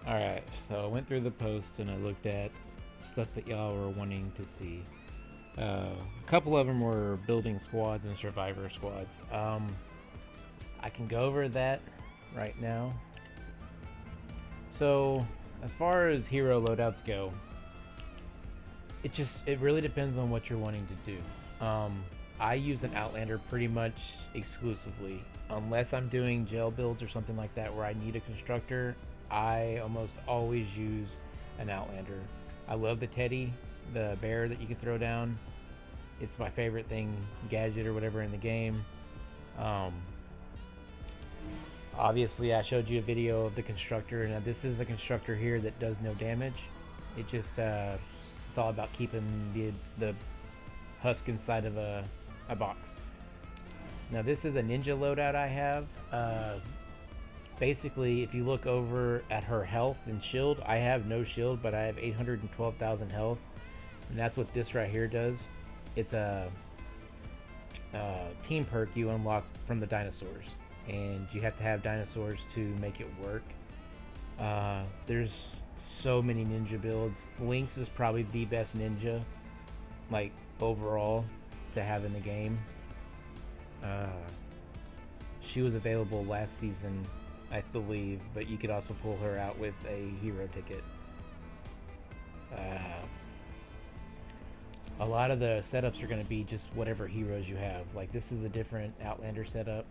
Alright, so I went through the post and I looked at stuff that y'all were wanting to see. A couple of them were building squads and survivor squads. I can go over that right now. So, as far as hero loadouts go, it really depends on what you're wanting to do. I use an Outlander pretty much exclusively, unless I'm doing gel builds or something like that where I need a constructor. I almost always use an Outlander. I love the Teddy, the bear that you can throw down. It's my favorite thing, gadget or whatever in the game. Um, Obviously, I showed you a video of the constructor. Now, this is the constructor here that does no damage. It's all about keeping the husk inside of a box. Now, this is a ninja loadout I have. Basically, if you look over at her health and shield, I have no shield, but I have 812,000 health, and that's what this right here does. It's a team perk you unlock from the dinosaurs, and you have to have dinosaurs to make it work. There's so many ninja builds. Lynx is probably the best ninja, like overall, to have in the game. She was available last season, I believe, but you could also pull her out with a hero ticket. A lot of the setups are going to be just whatever heroes you have. Like, this is a different Outlander setup.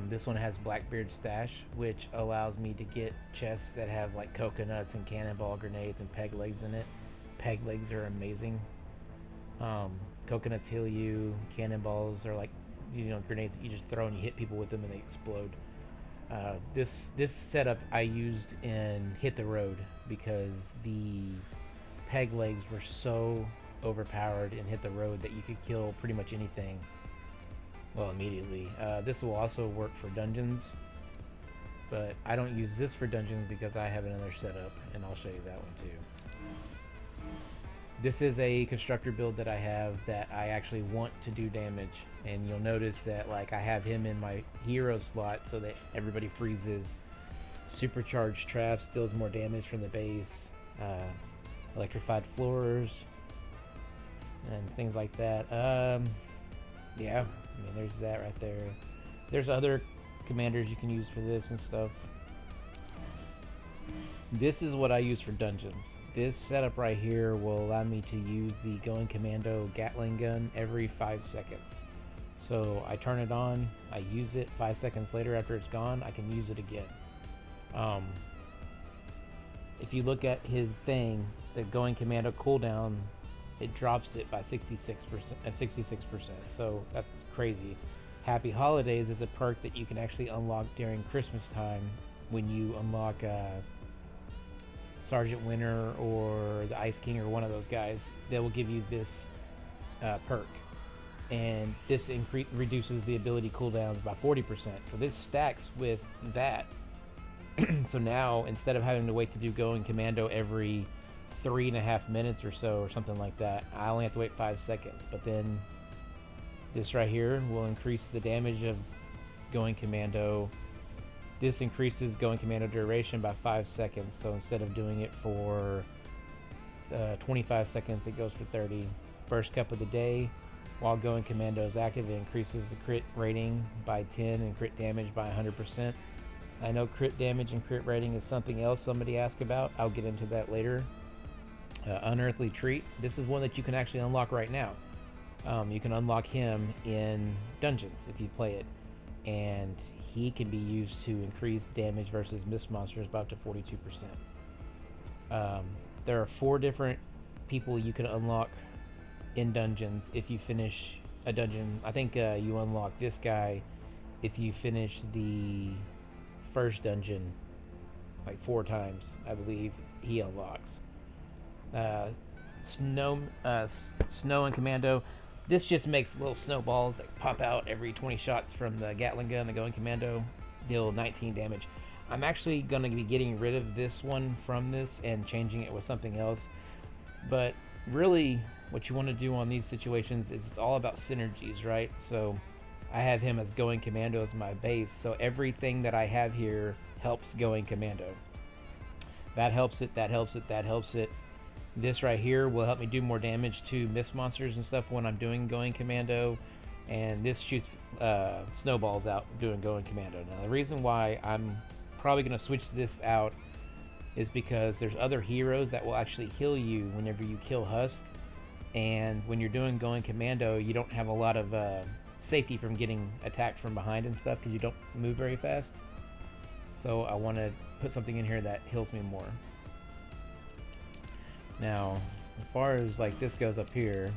This one has Blackbeard Stash, which allows me to get chests that have like coconuts and cannonball grenades and peg legs in it. Peg legs are amazing. Coconuts heal you. Cannonballs are like, grenades that you just throw and you hit people with them and they explode. This setup I used in Hit the Road because the peg legs were so overpowered in Hit the Road that you could kill pretty much anything, well, immediately. This will also work for dungeons, but I don't use this for dungeons because I have another setup, and I'll show you that one too. This is a constructor build that I have that I actually want to do damage, and you'll notice that like I have him in my hero slot so that everybody freezes. Supercharged traps deals more damage from the base. Electrified floors and things like that. Yeah, I mean, there's that right there. There's other commanders you can use for this and stuff. This is what I use for dungeons. This setup right here will allow me to use the Going Commando Gatling gun every 5 seconds. So I turn it on, I use it, 5 seconds later after it's gone, I can use it again. If you look at his thing, the Going Commando cooldown, it drops it by 66%. So that's crazy. Happy Holidays is a perk that you can actually unlock during Christmas time when you unlock Sergeant Winter or the Ice King or one of those guys. They will give you this perk, and this reduces the ability cooldowns by 40%. So this stacks with that. So now, instead of having to wait to do Going Commando every 3.5 minutes or so, or something like that, I only have to wait 5 seconds. But then this right here will increase the damage of Going Commando. This increases Going Commando duration by 5 seconds. So instead of doing it for 25 seconds, it goes for 30. First cup of the day, while Going Commando is active, it increases the crit rating by 10 and crit damage by 100%. I know crit damage and crit rating is something else somebody asked about. I'll get into that later. Unearthly Treat. This is one that you can actually unlock right now. You can unlock him in dungeons if you play it, and he can be used to increase damage versus mist monsters by up to 42%. There are 4 different people you can unlock in dungeons if you finish a dungeon. I think you unlock this guy if you finish the first dungeon like 4 times, I believe he unlocks. Snow and Commando. This just makes little snowballs that pop out every 20 shots from the Gatling gun. The Going Commando deal 19 damage. I'm actually going to be getting rid of this one from this and changing it with something else. But really, what you want to do on these situations is it's all about synergies, right? So I have him as Going Commando as my base, so everything that I have here helps Going Commando. That helps it, that helps it, that helps it. This right here will help me do more damage to mist monsters and stuff when I'm doing going commando. And this shoots snowballs out doing going commando. Now the reason why I'm probably going to switch this out is because there's other heroes that will actually heal you whenever you kill Husk. And when you're doing going commando, you don't have a lot of safety from getting attacked from behind and stuff because you don't move very fast. So I want to put something in here that heals me more. Now, as far as like this goes up here,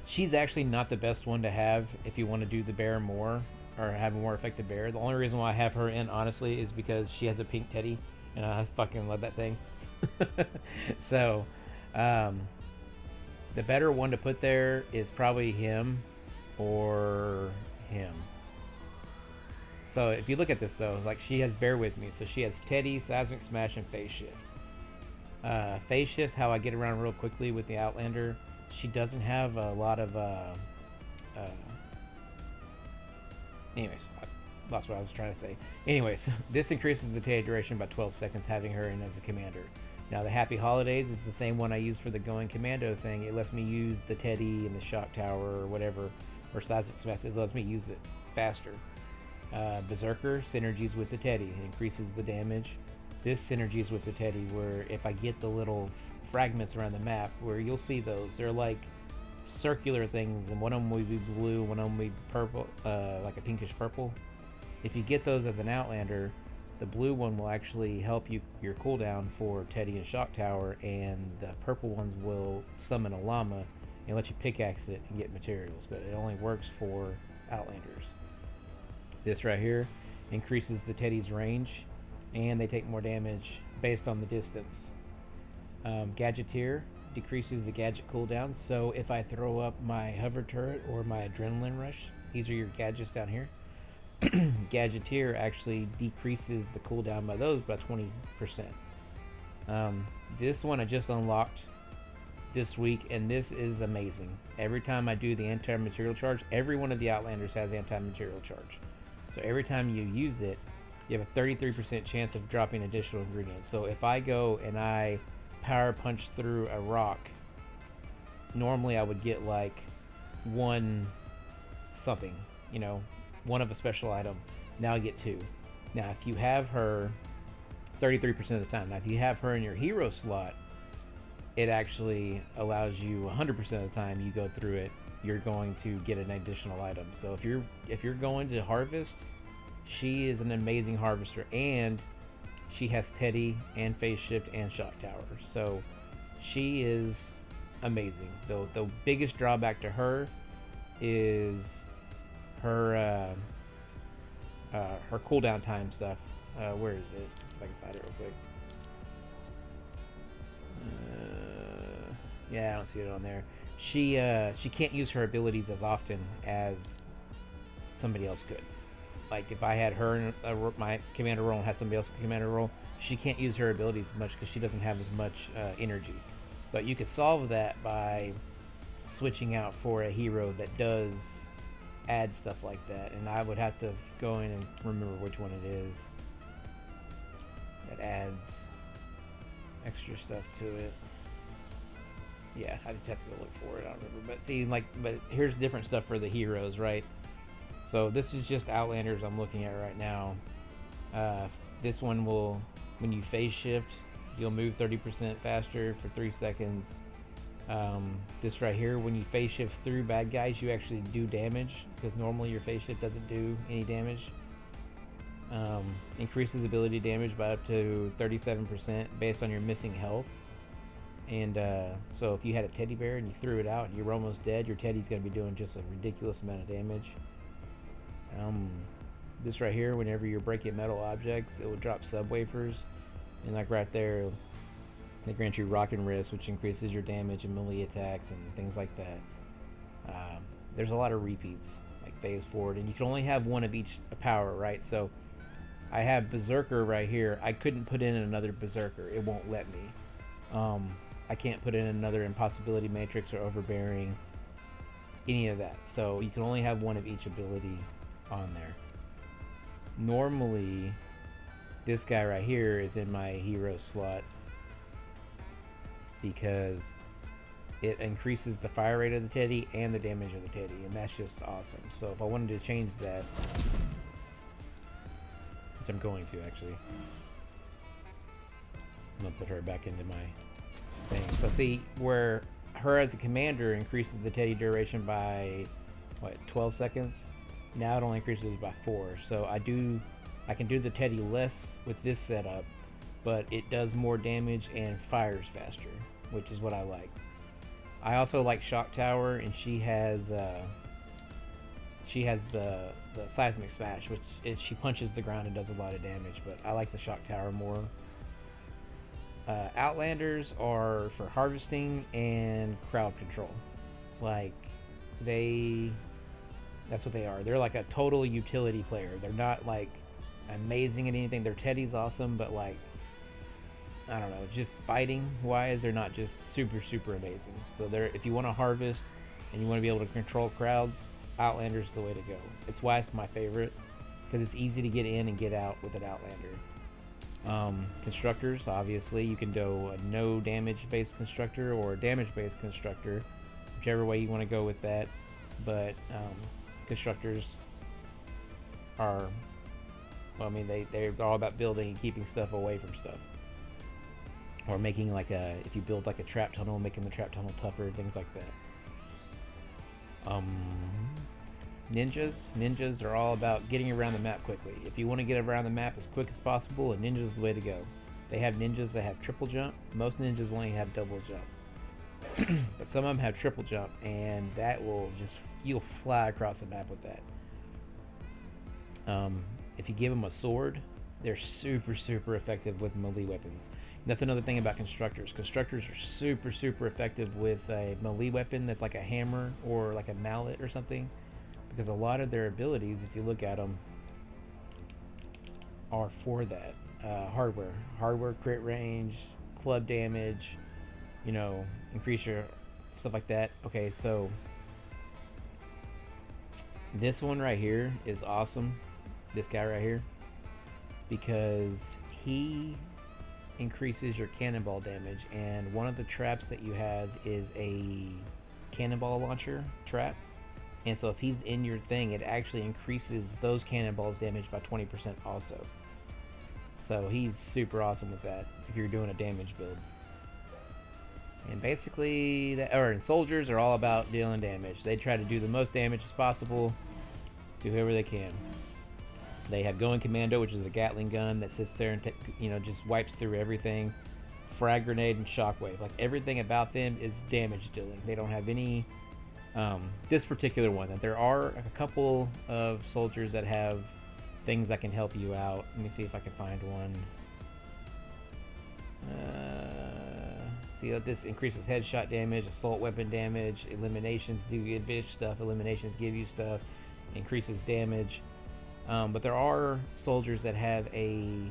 she's actually not the best one to have if you want to do the bear more or have a more effective bear. The only reason why I have her in, honestly, is because she has a pink teddy and I fucking love that thing. So, the better one to put there is probably him or him. So if you look at this though, like she has bear with me, so she has Teddy, Seismic Smash, and Phase Shift. Phase Shift, how I get around real quickly with the Outlander. She doesn't have a lot of anyways, I lost what I was trying to say. Anyways, this increases the Teddy duration by 12 seconds having her in as a commander. Now the Happy Holidays is the same one I used for the going commando thing. It lets me use the Teddy and the Shock Tower or whatever, or Seismic Smash. It lets me use it faster. Berserker synergies with the Teddy. It increases the damage. This synergies with the Teddy, where if I get the little fragments around the map, where you'll see those, they're like circular things, and one of them will be blue, one of them will be purple, like a pinkish purple. If you get those as an Outlander, the blue one will actually help you your cooldown for Teddy and Shock Tower, and the purple ones will summon a llama and let you pickaxe it and get materials, but it only works for Outlanders. This right here increases the Teddy's range, and they take more damage based on the distance. Gadgeteer decreases the gadget cooldown, so if I throw up my hover turret or my adrenaline rush, these are your gadgets down here. Gadgeteer actually decreases the cooldown by those by 20%. This one I just unlocked this week, and this is amazing. Every time I do the anti-material charge, every one of the Outlanders has anti-material charge. So every time you use it, you have a 33% chance of dropping additional ingredients. So if I go and I power punch through a rock, normally I would get like one something, you know, one of a special item. Now I get two. Now if you have her 33% of the time, now if you have her in your hero slot, it actually allows you 100% of the time you go through it, you're going to get an additional item. So if you're going to harvest, she is an amazing harvester, and she has Teddy and Phase Shift and Shock Tower. So she is amazing. The biggest drawback to her is her her cooldown time stuff. Where is it? If I can find it real quick. Yeah, I don't see it on there. She can't use her abilities as often as somebody else could. Like if I had her in my commander role and had somebody else in commander role, she can't use her abilities as much because she doesn't have as much energy. But you could solve that by switching out for a hero that does add stuff like that, and I would have to go in and remember which one it is that adds extra stuff to it. Yeah, I just have to go look for it. I don't remember. But see, like, but here's different stuff for the heroes, right? So this is just Outlanders I'm looking at right now. This one will, when you phase shift, you'll move 30% faster for 3 seconds. This right here, when you phase shift through bad guys, you actually do damage, because normally your phase shift doesn't do any damage. Increases ability damage by up to 37% based on your missing health. And so if you had a teddy bear and you threw it out and you're almost dead, your teddy's going to be doing just a ridiculous amount of damage. This right here, whenever you're breaking metal objects, it will drop sub-wafers, and like right there, they grant you rock and wrist, which increases your damage and melee attacks and things like that. There's a lot of repeats, like phase forward, and you can only have one of each power, right? So I have Berserker right here. I couldn't put in another Berserker. It won't let me. I can't put in another Impossibility Matrix or Overbearing, any of that. So you can only have one of each ability on there. Normally, this guy right here is in my hero slot because it increases the fire rate of the Teddy and the damage of the Teddy, and that's just awesome. So if I wanted to change that, which I'm going to actually, I'm gonna put her back into my thing. So see, where her as a commander increases the Teddy duration by what, 12 seconds? Now it only increases by 4. So I can do the Teddy less with this setup, but it does more damage and fires faster, which is what I like. I also like Shock Tower, and she has the seismic smash, which is, she punches the ground and does a lot of damage, but I like the Shock Tower more. Outlanders are for harvesting and crowd control. Like, that's what they are. They're like a total utility player. They're not like amazing at anything. Their Teddy's awesome, but like, I don't know, just fighting wise, they're not just super amazing. So if you want to harvest and you want to be able to control crowds, Outlander's the way to go. It's why it's my favorite, because it's easy to get in and get out with an Outlander. Constructors, obviously, you can do a no damage based constructor or a damage based constructor, whichever way you want to go with that. But constructors are, well, I mean, they're all about building and keeping stuff away from stuff. Or making like if you build like a trap tunnel, making the trap tunnel tougher, things like that. Ninjas are all about getting around the map quickly. If you want to get around the map as quick as possible, a ninja is the way to go. They have ninjas that have triple jump. Most ninjas only have double jump. But some of them have triple jump, and that will just, you'll fly across the map with that. If you give them a sword, they're super effective with melee weapons. That's another thing about constructors. Constructors are super effective with a melee weapon that's like a hammer or like a mallet or something, because a lot of their abilities, if you look at them, are for that. Hardware, crit range, club damage, you know, increase your stuff like that. Okay, so this one right here is awesome. This guy right here, because he increases your cannonball damage, and one of the traps that you have is a cannonball launcher trap, and so if he's in your thing, it actually increases those cannonballs damage by 20% also. So he's super awesome with that if you're doing a damage build. And basically, and soldiers are all about dealing damage. They try to do the most damage as possible to whoever they can. They have Going Commando, which is a Gatling gun that sits there and just wipes through everything. Frag Grenade and Shockwave. Like, everything about them is damage dealing. They don't have any. This particular one. There are a couple of soldiers that have things that can help you out. Let me see if I can find one. See, this increases headshot damage, assault weapon damage, eliminations do give bitch stuff, eliminations give you stuff, increases damage. But there are soldiers that have a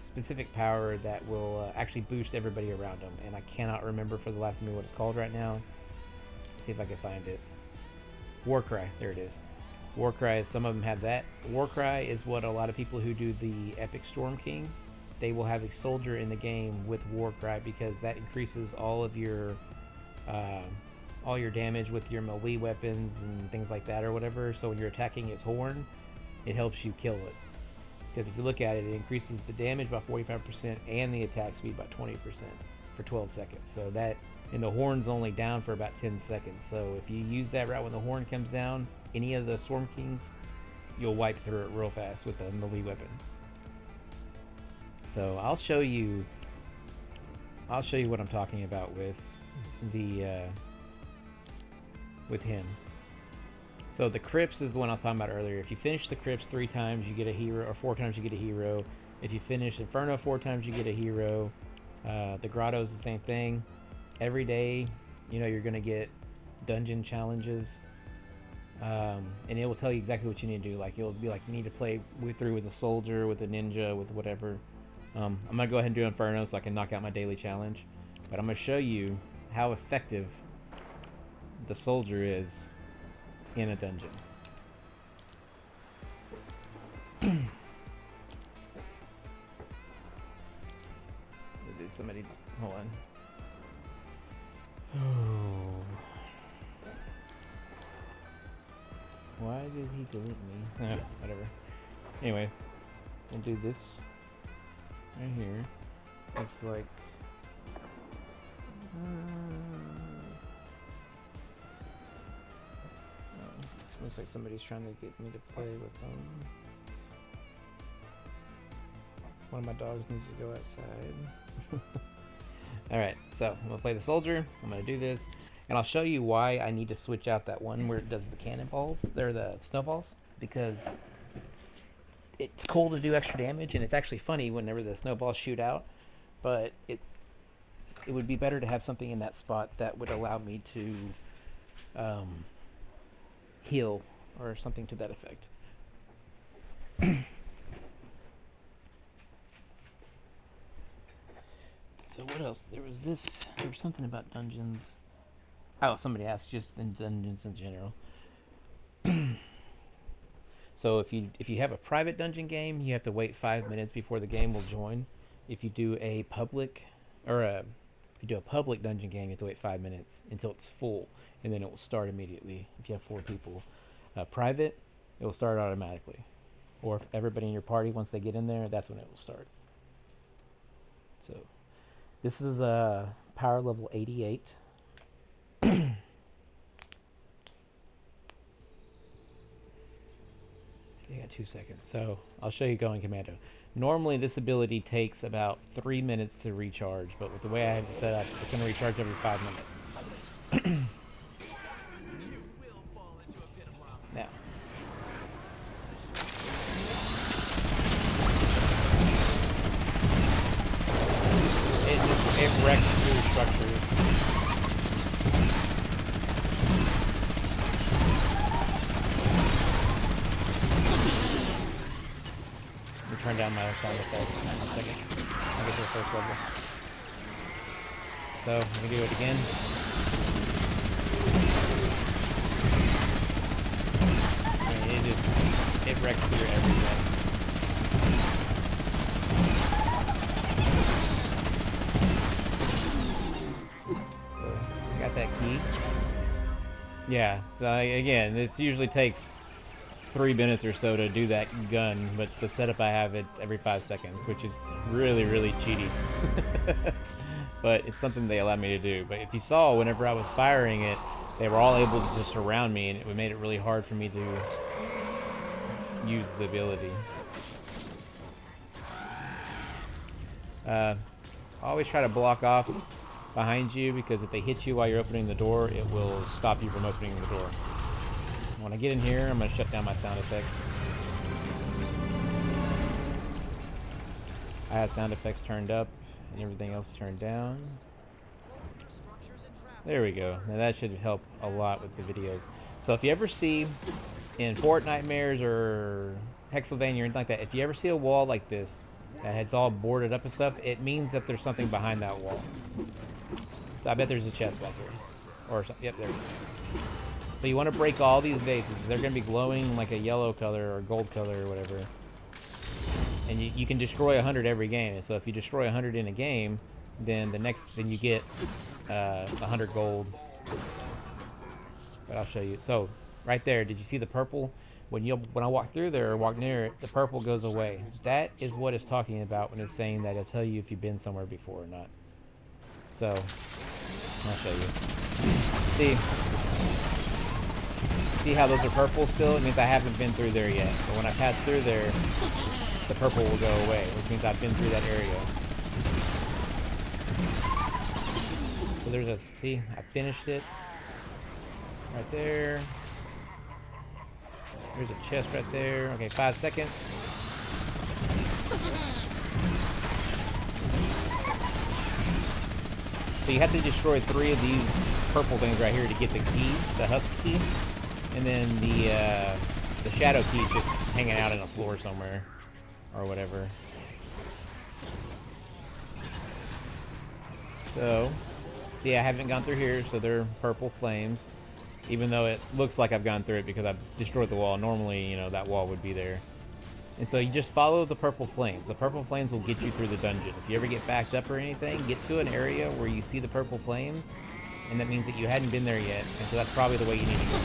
specific power that will actually boost everybody around them, and I cannot remember for the life of me what it's called right now. Let's see if I can find it. Warcry, there it is. Warcry, some of them have that. Warcry is what a lot of people who do the Epic Storm King, they will have a soldier in the game with Warcry, because that increases all your damage with your melee weapons and things like that or whatever. So when you're attacking its horn, it helps you kill it. Because if you look at it, it increases the damage by 45% and the attack speed by 20% for 12 seconds. So that, and the horn's only down for about 10 seconds. So if you use that right when the horn comes down, any of the Storm Kings, you'll wipe through it real fast with a melee weapon. So I'll show you what I'm talking about with the with him. So the crypts is the one I was talking about earlier. If you finish the crypts 3 times, you get a hero, or 4 times you get a hero. If you finish Inferno 4 times, you get a hero. The grotto is the same thing. Every day, you're gonna get dungeon challenges, and it will tell you exactly what you need to do. Like, it'll be like, you need to play through with a soldier, with a ninja, with whatever. I'm gonna go ahead and do Inferno so I can knock out my daily challenge. But I'm gonna show you how effective the soldier is in a dungeon. somebody. Hold on. Oh. Why did he delete me? Whatever. Anyway, we'll do this right here. Looks like. Looks like somebody's trying to get me to play with them. One of my dogs needs to go outside. Alright, so I'm going to play the soldier. I'm going to do this. And I'll show you why I need to switch out that one where it does the cannonballs. They're the snowballs. Because it's cool to do extra damage. And it's actually funny whenever the snowballs shoot out. But it would be better to have something in that spot that would allow me to heal or something to that effect. So what else? There was something about dungeons. Oh, somebody asked just in dungeons in general. So if you have a private dungeon game, you have to wait 5 minutes before the game will join. If you do a public dungeon game, you have to wait 5 minutes until it's full, and then it will start immediately if you have 4 people. Private, it will start automatically. Or if everybody in your party, once they get in there, that's when it will start. So, this is power level 88. I got 2 seconds. So, I'll show you going commando. Normally, this ability takes about 3 minutes to recharge, but with the way I have it set up, it's going to recharge every 5 minutes. Now. It wrecks through structures. Let me turn down my sound effects in a second. I'll get to the first level. So, let me do it again. I mean, it wrecks through everything. Got that key. Yeah, so again, it usually takes 3 minutes or so to do that gun, but the setup I have it every 5 seconds, which is really, really cheaty. But it's something they allowed me to do. But if you saw, whenever I was firing it, they were all able to just surround me, and it made it really hard for me to use the ability. Always try to block off behind you, because if they hit you while you're opening the door, it will stop you from opening the door. When I get in here, I'm going to shut down my sound effects. I have sound effects turned up and everything else turned down. There we go. Now that should help a lot with the videos. So if you ever see in Fort Nightmares or Hexylvania or anything like that, if you ever see a wall like this that it's all boarded up and stuff, it means that there's something behind that wall. So I bet there's a chest back here. Or something. Yep, there it is. So you want to break all these bases. They're going to be glowing like a yellow color or gold color or whatever. And you can destroy 100 every game. And so if you destroy 100 in a game, then you get 100 gold. But I'll show you. So right there, did you see the purple? When I walk through there or walk near it, the purple goes away. That is what it's talking about when it's saying that it'll tell you if you've been somewhere before or not. So I'll show you. See how those are purple still? It means I haven't been through there yet. But when I pass through there, the purple will go away, which means I've been through that area. So there's see, I finished it. Right there. There's a chest right there. Okay, 5 seconds. So you have to destroy 3 of these purple things right here to get the key, the husk key. And then the shadow key is just hanging out on the floor somewhere. Or whatever. So, see, I haven't gone through here, so they're purple flames. Even though it looks like I've gone through it because I've destroyed the wall. Normally, you know, that wall would be there. And so you just follow the purple flames. The purple flames will get you through the dungeon. If you ever get backed up or anything, get to an area where you see the purple flames, and that means that you hadn't been there yet, and so that's probably the way you need to go.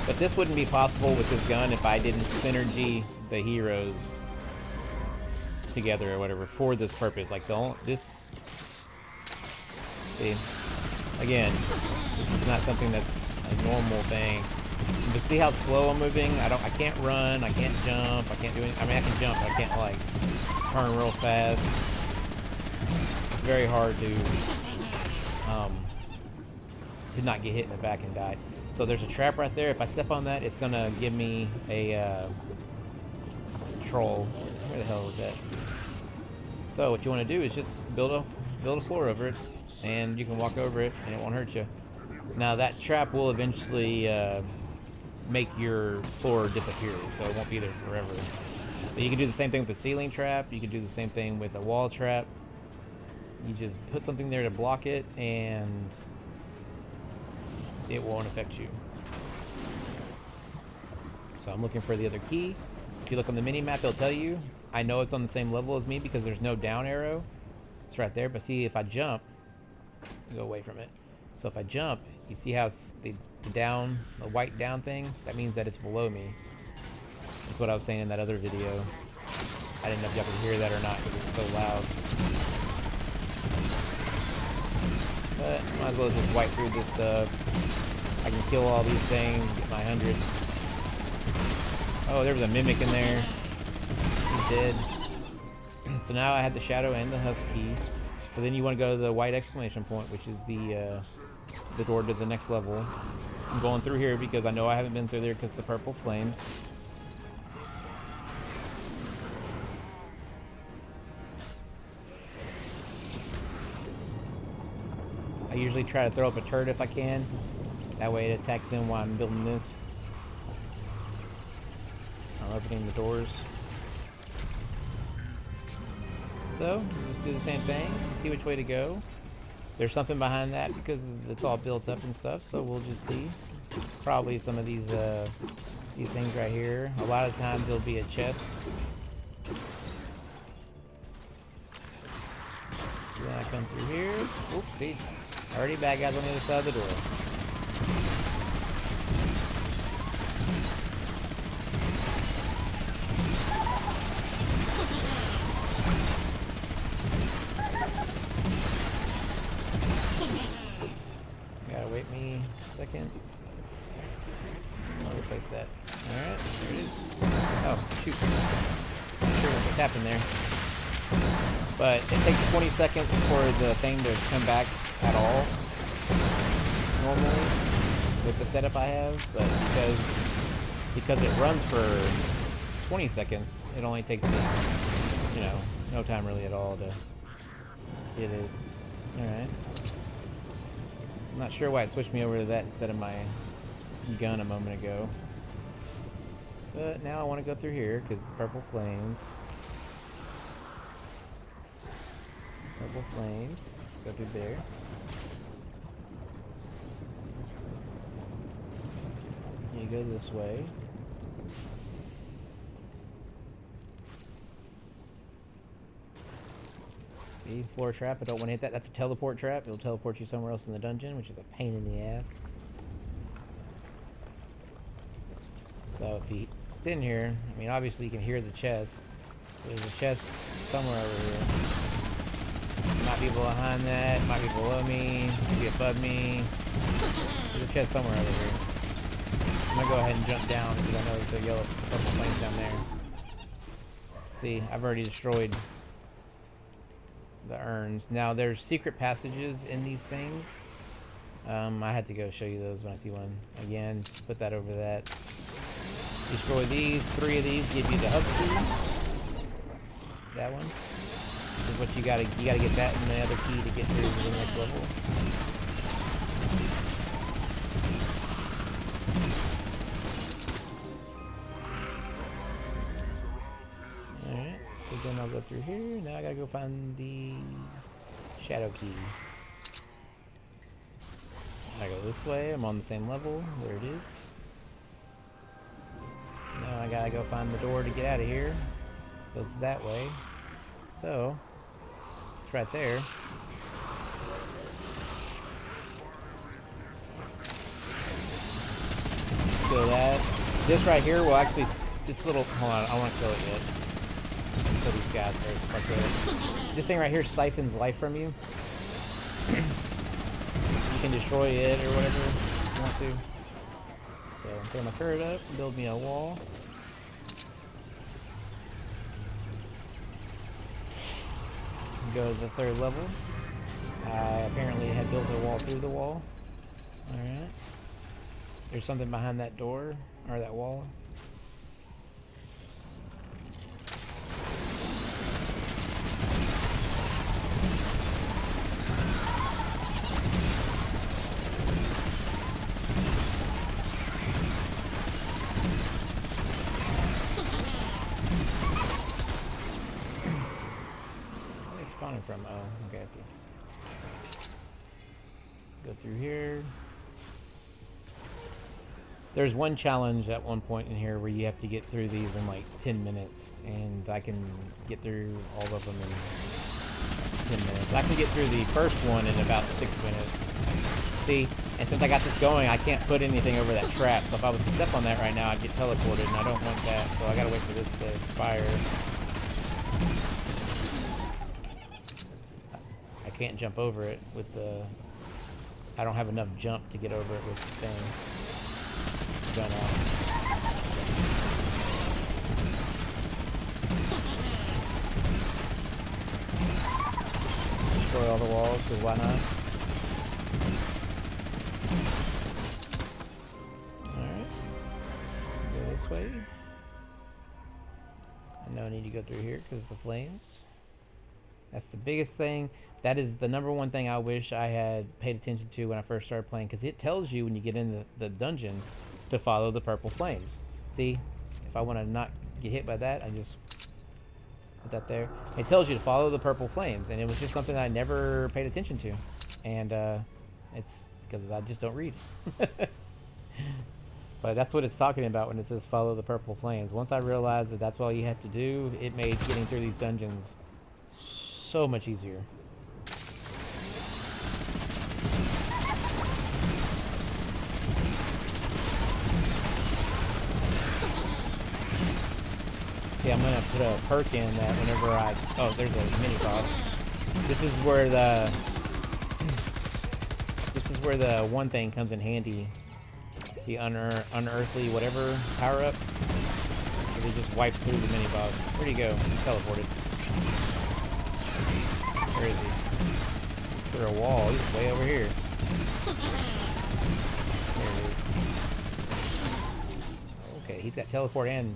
But this wouldn't be possible with this gun if I didn't synergy the heroes together or whatever for this purpose. Like this, see, again, this is not something that's a normal thing. But see how slow I'm moving? I can't run, I can't jump, I can't do anything. I mean, I can jump, but I can't like turn real fast. It's very hard to not get hit in the back and die. So there's a trap right there. If I step on that, it's gonna give me a troll. Where the hell is that? So what you want to do is just build a floor over it, and you can walk over it, and it won't hurt you. Now that trap will eventually make your floor disappear, so it won't be there forever. But you can do the same thing with the ceiling trap. You can do the same thing with the wall trap. You just put something there to block it, and it won't affect you. So I'm looking for the other key. If you look on the mini-map, it'll tell you. I know it's on the same level as me because there's no down arrow. It's right there, but see, if I jump, go away from it. So if I jump, you see how the down, the white down thing? That means that it's below me. That's what I was saying in that other video. I didn't know if y'all could hear that or not because it's so loud. But might as well just wipe through this stuff. I can kill all these things, get my 100. Oh, there was a mimic in there. He's dead. So now I have the shadow and the husk key. So then you want to go to the white exclamation point, which is the door to the next level. I'm going through here because I know I haven't been through there because the purple flames. I usually try to throw up a turret if I can. That way it attacks them while I'm building this. I'm opening the doors. So, just do the same thing, see which way to go. There's something behind that because it's all built up and stuff, so we'll just see. Probably some of these things right here. A lot of times there'll be a chest. Then I come through here. Oops, see. Already bad guys on the other side of the door. Gotta wait me a second. I'll replace that. Alright, there it is. Oh, shoot. Not sure what happened there. But it takes 20 seconds for the thing to come back at all, normally, with the setup I have, but because it runs for 20 seconds, it only takes me, you know, no time really at all to get it. Alright. I'm not sure why it switched me over to that instead of my gun a moment ago. But now I want to go through here, because the purple flames. Purple flames. Go through there. You go this way. See, floor trap. I don't want to hit that. That's a teleport trap. It'll teleport you somewhere else in the dungeon, which is a pain in the ass. So if you stand here, I mean, obviously you can hear the chest. There's a chest somewhere over here. Might be behind that, might be below me, might be above me. There's a chest somewhere over here. I'm gonna go ahead and jump down because I know there's a yellow purple flames down there. See, I've already destroyed the urns. Now there's secret passages in these things. I had to go show you those when I see one. Again, put that over that. Destroy these. 3 of these give you the hub key. That one. This is what you gotta get that and the other key to get through to the next level. Alright, so then I'll go through here. Now I gotta go find the Shadow key. I go this way. I'm on the same level. There it is. Now I gotta go find the door to get out of here. Goes that way. So, it's right there. Kill that. This right here will actually, this little, hold on, I don't want to kill it yet. Kill these guys first. Like this thing right here siphons life from you. You can destroy it or whatever you want to. So, throw my turret up, build me a wall. Go to the 3rd level. I apparently had built a wall through the wall. Alright. There's something behind that door, or that wall. Where are they spawning from? Oh, okay, I see. Go through here. There's one challenge at one point in here where you have to get through these in like 10 minutes, and I can get through all of them in 10 minutes. I can get through the first one in about 6 minutes. See, and since I got this going, I can't put anything over that trap, so if I was to step on that right now, I'd get teleported, and I don't want that, so I gotta wait for this to expire. I can't jump over it with the... I don't have enough jump to get over it with the thing. Gun out. Destroy all the walls, because why not? Alright. Go this way. And now I need to go through here because of the flames. That's the biggest thing. That is the number one thing I wish I had paid attention to when I first started playing, because it tells you when you get in the dungeon to follow the purple flames. See, if I want to not get hit by that, I just put that there. It tells you to follow the purple flames, and it was just something I never paid attention to, and it's because I just don't read. But that's what it's talking about when it says follow the purple flames. Once I realized that that's all you have to do, it made getting through these dungeons so much easier. See, I'm gonna put a perk in that whenever I... Oh, there's a mini boss. This is where the... This is where the one thing comes in handy. The unearthly whatever power-up. So they just wipe through the mini boss. Where'd he go? He's teleported. Where is he? Through a wall. He's way over here. There he is. Okay, he's got teleport and...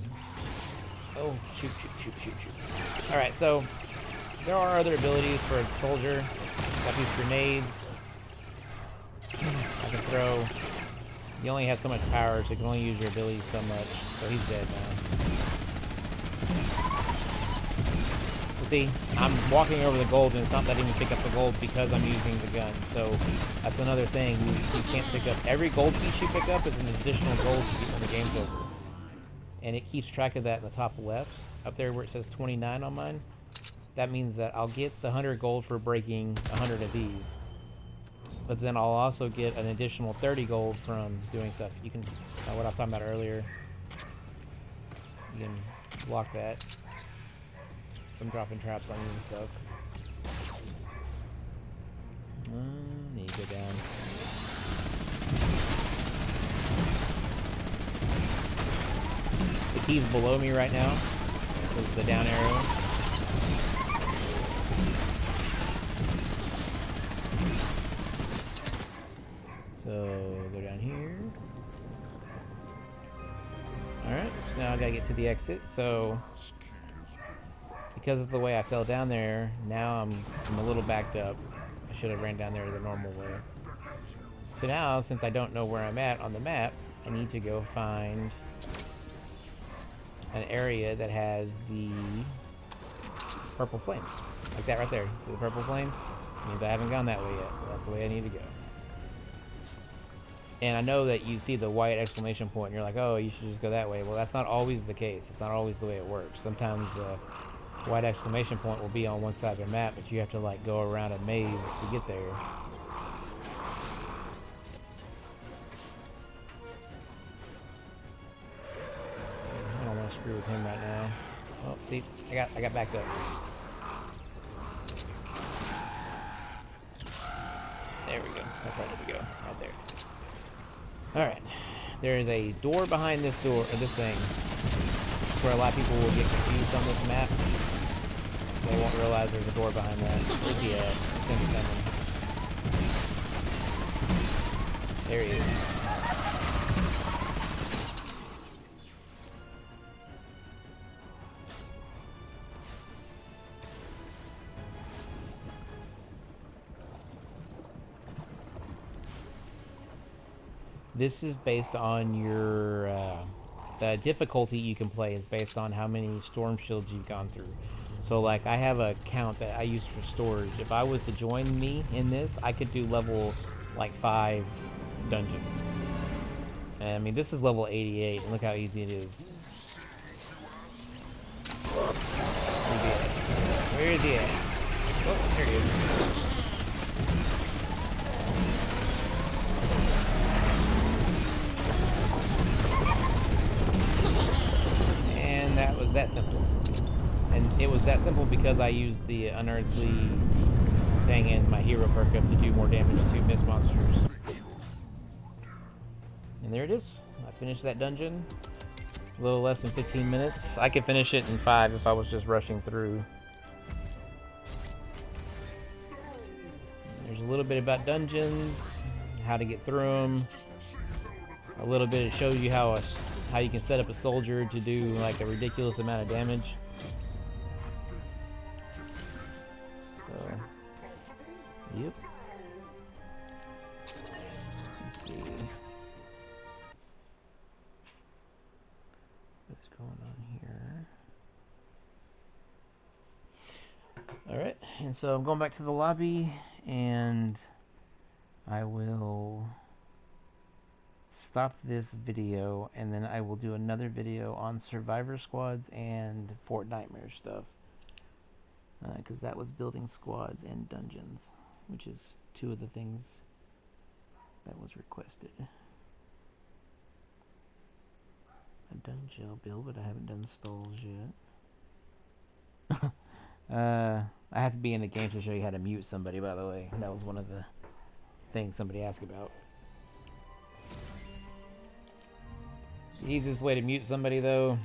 Oh, shoot. Alright, so there are other abilities for a soldier. Got these grenades. I can throw. You only have so much power, so you can only use your abilities so much. So he's dead now. So see, I'm walking over the gold, and it's not letting me pick up the gold because I'm using the gun. So that's another thing. You can't pick up. Every gold piece you pick up is an additional gold piece when the game's over. And it keeps track of that in the top left, up there where it says 29 on mine. That means that I'll get the 100 gold for breaking 100 of these. But then I'll also get an additional 30 gold from doing stuff. You can, what I was talking about earlier, you can block that from dropping traps on you and stuff. Need to go down. The key's below me right now. This is the down arrow. So go down here. Alright, so now I gotta get to the exit. So because of the way I fell down there, now I'm a little backed up. I should have ran down there the normal way. So now, since I don't know where I'm at on the map, I need to go find an area that has the purple flames. Like that right there. See the purple flame? Means I haven't gone that way yet. That's the way I need to go. And I know that you see the white exclamation point and you're like, oh, you should just go that way. Well, that's not always the case. It's not always the way it works. Sometimes the white exclamation point will be on one side of the map, but you have to like go around a maze to get there. I don't want to screw with him right now. Oh, see, I got backed up. There we go. That's where I need to go. Right there. Alright. There is a door behind this door, or this thing, where a lot of people will get confused on this map. They won't realize there's a door behind that. Where's he at? He's gonna be coming. There he is. This is based on your, the difficulty you can play is based on how many storm shields you've gone through. So like I have a count that I use for storage. If I was to join me in this, I could do level like 5 dungeons. And, I mean, this is level 88, and look how easy it is. Where is he at? Oh, there he is. That was that simple. And it was that simple because I used the unearthly thing and my hero perk up to do more damage to mist monsters. And there it is. I finished that dungeon. A little less than 15 minutes. I could finish it in 5 if I was just rushing through. There's a little bit about dungeons, how to get through them. A little bit, it shows you how you can set up a soldier to do like a ridiculous amount of damage. So, yep. Let's see. What's going on here? Alright, and so I'm going back to the lobby, and I will stop this video, and then I will do another video on survivor squads and Fort Nightmare stuff, because that was building squads and dungeons, which is 2 of the things that was requested. I've done jail build, but I haven't done stalls yet. I have to be in the game to show you how to mute somebody, by the way. That was one of the things somebody asked about. The easiest way to mute somebody, though,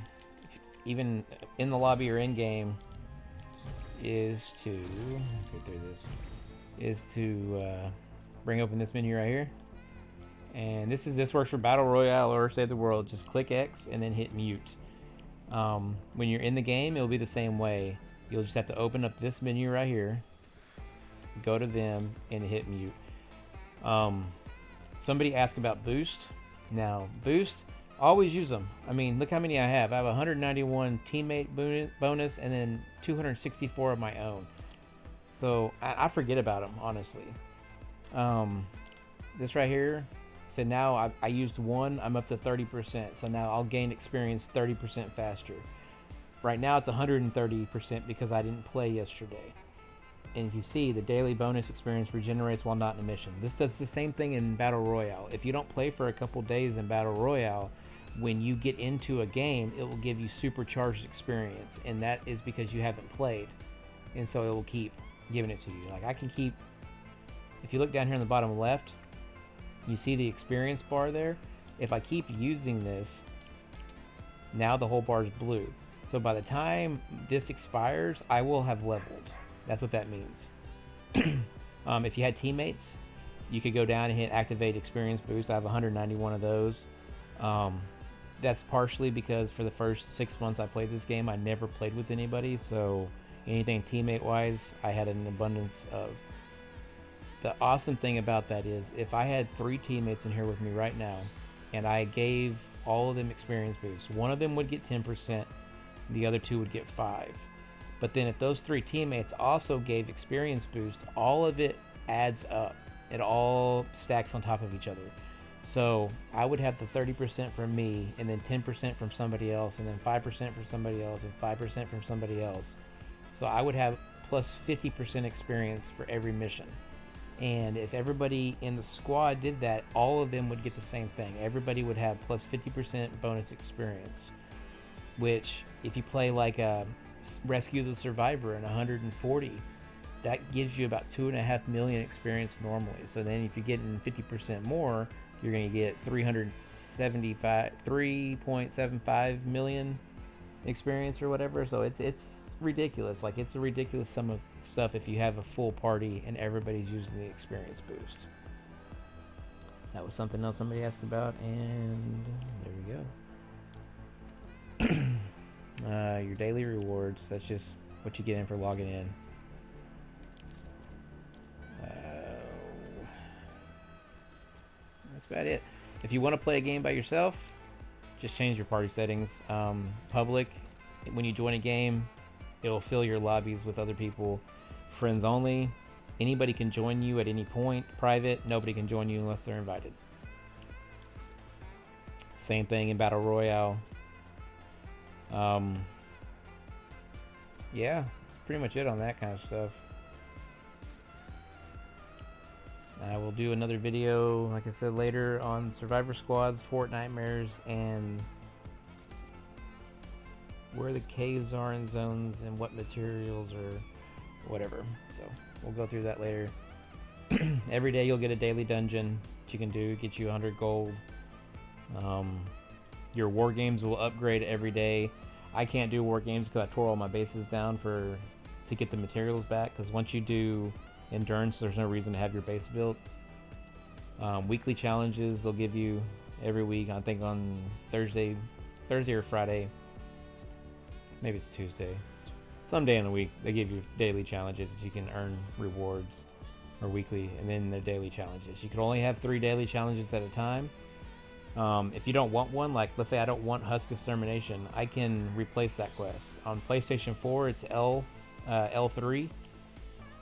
even in the lobby or in game, is to let's get through this. Is to bring open this menu right here, and this works for Battle Royale or Save the World. Just click X and then hit mute. When you're in the game, it'll be the same way. You'll just have to open up this menu right here, go to them, and hit mute. Somebody asked about boost. Now, boost, always use them. I mean, look how many I have. I have 191 teammate bonus and then 264 of my own. So I forget about them, honestly. This right here, so now I used 1, I'm up to 30%. So now I'll gain experience 30% faster. Right now it's 130% because I didn't play yesterday. And if you see, the daily bonus experience regenerates while not in a mission. This does the same thing in Battle Royale. If you don't play for a couple days in Battle Royale, when you get into a game, it will give you supercharged experience. And that is because you haven't played. And so it will keep giving it to you. Like I can keep, if you look down here in the bottom left, you see the experience bar there? If I keep using this, now the whole bar is blue. So by the time this expires, I will have leveled. That's what that means. If you had teammates, you could go down and hit activate experience boost. I have 191 of those. That's partially because for the first 6 months I played this game, I never played with anybody. So anything teammate wise, I had an abundance of. The awesome thing about that is if I had 3 teammates in here with me right now and I gave all of them experience boosts, one of them would get 10%, the other 2 would get 5. But then if those 3 teammates also gave experience boost, all of it adds up. It all stacks on top of each other. So I would have the 30% from me, and then 10% from somebody else, and then 5% from somebody else, and 5% from somebody else. So I would have plus 50% experience for every mission. And if everybody in the squad did that, all of them would get the same thing. Everybody would have plus 50% bonus experience. Which, if you play like a Rescue the Survivor in 140, that gives you about 2.5 million experience normally. So then if you get in 50% more, you're going to get 3.75 million experience or whatever. So it's ridiculous. Like, it's a ridiculous sum of stuff if you have a full party and everybody's using the experience boost. That was something else somebody asked about, and there we go. Your daily rewards, that's just what you get in for logging in. That's about it. If you want to play a game by yourself, just change your party settings. Public, when you join a game, it'll fill your lobbies with other people. Friends only, anybody can join you at any point. Private, nobody can join you unless they're invited. Same thing in Battle Royale. Yeah, that's pretty much it on that kind of stuff. I will do another video, like I said, later on Survivor Squads, Fort Nightmares, and where the caves are in zones and what materials or whatever. So we'll go through that later. Every day you'll get a daily dungeon that you can do, get you 100 gold. Your war games will upgrade every day. I can't do war games because I tore all my bases down to get the materials back, because once you do endurance, there's no reason to have your base built. Weekly challenges they'll give you every week. I think on Thursday or Friday, maybe it's Tuesday, someday in the week they give you daily challenges that you can earn rewards, or weekly, and then the daily challenges. You can only have 3 daily challenges at a time. If you don't want one, like let's say I don't want Husk Extermination, I can replace that quest. On PlayStation 4 it's L3,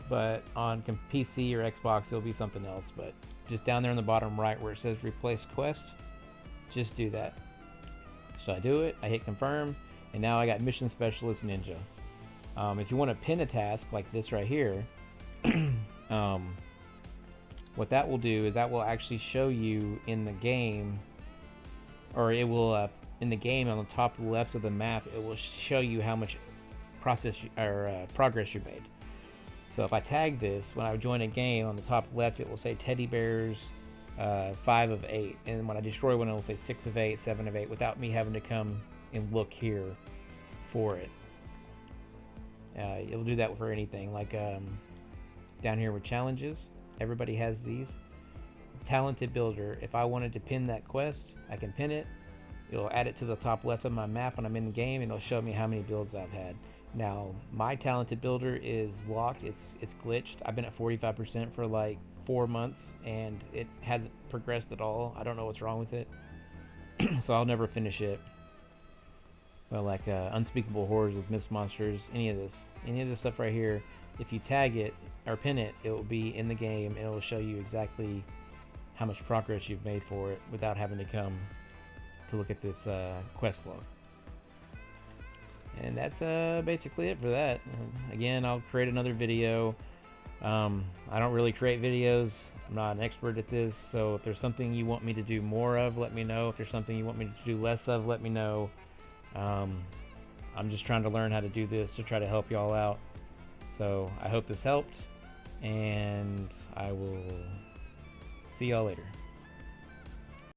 but on PC or Xbox it'll be something else. But just down there in the bottom right where it says replace quest, just do that. So I do it, I hit confirm, and now I got Mission Specialist Ninja. If you want to pin a task like this right here, what that will do is that will actually show you in the game, or it will in the game on the top left of the map, it will show you how much progress you made. So if I tag this, when I join a game, on the top left it will say teddy bears 5 of 8, and when I destroy one it will say 6 of 8, 7 of 8, without me having to come and look here for it. It'll do that for anything, like down here with challenges, everybody has these. Talented Builder, if I wanted to pin that quest, I can pin it. It'll add it to the top left of my map when I'm in the game, and it'll show me how many builds I've had. Now, my Talented Builder is locked, it's glitched. I've been at 45% for like 4 months, and it hasn't progressed at all. I don't know what's wrong with it. So I'll never finish it. But like Unspeakable Horrors with Mist Monsters, any of this stuff right here, if you tag it or pin it, it will be in the game, and it will show you exactly how much progress you've made for it without having to come to look at this quest log. And that's basically it for that. Again, I'll create another video. I don't really create videos. I'm not an expert at this, so if there's something you want me to do more of, let me know. If there's something you want me to do less of, let me know. I'm just trying to learn how to do this to try to help y'all out. So I hope this helped, and I will see y'all later.